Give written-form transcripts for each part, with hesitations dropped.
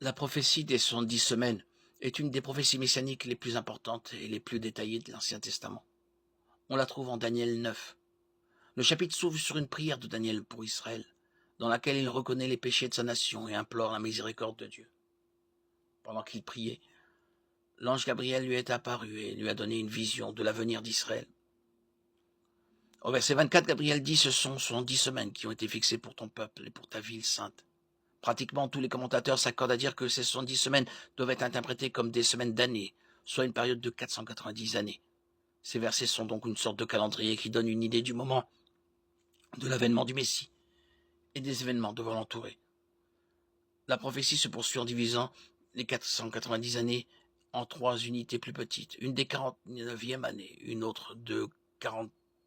La prophétie des 70 semaines est une des prophéties messianiques les plus importantes et les plus détaillées de l'Ancien Testament. On la trouve en Daniel 9. Le chapitre s'ouvre sur une prière de Daniel pour Israël, dans laquelle il reconnaît les péchés de sa nation et implore la miséricorde de Dieu. Pendant qu'il priait, l'ange Gabriel lui est apparu et lui a donné une vision de l'avenir d'Israël. Au verset 24, Gabriel dit « Ce sont 70 semaines qui ont été fixées pour ton peuple et pour ta ville sainte. » Pratiquement tous les commentateurs s'accordent à dire que ces 70 semaines doivent être interprétées comme des semaines d'années, soit une période de 490 années. Ces versets sont donc une sorte de calendrier qui donne une idée du moment de l'avènement du Messie et des événements devant l'entourer. La prophétie se poursuit en divisant les 490 années en 3 unités plus petites, une des 49e année, une autre de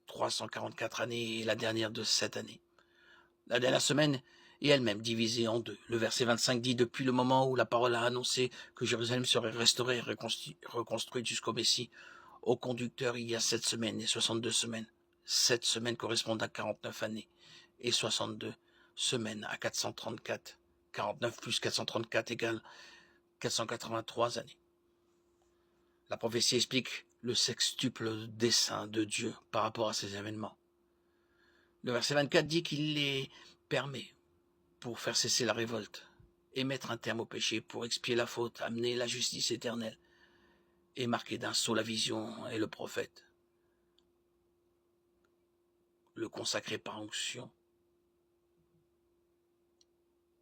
344 années et la dernière de 7 années. La dernière semaine est elle-même divisée en 2. Le verset 25 dit « Depuis le moment où la parole a annoncé que Jérusalem serait restaurée et reconstruite jusqu'au Messie, au conducteur il y a 7 semaines et 62 semaines. 7 semaines correspondent à 49 années et 62 semaines à 434. 49 plus 434 égale 483 années. » La prophétie explique le sextuple dessein de Dieu par rapport à ces événements. Le verset 24 dit qu'il les permet pour faire cesser la révolte et mettre un terme au péché, pour expier la faute, amener la justice éternelle et marquer d'un sceau la vision et le prophète, le consacrer par onction,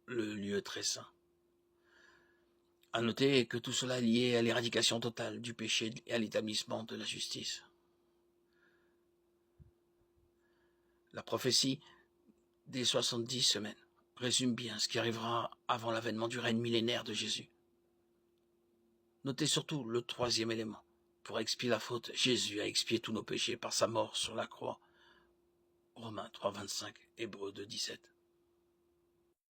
le lieu très saint. À noter que tout cela est lié à l'éradication totale du péché et à l'établissement de la justice. La prophétie des 70 semaines résume bien ce qui arrivera avant l'avènement du règne millénaire de Jésus. Notez surtout le 3e élément. Pour expier la faute, Jésus a expié tous nos péchés par sa mort sur la croix. Romains 3, 25, Hébreux 2, 17.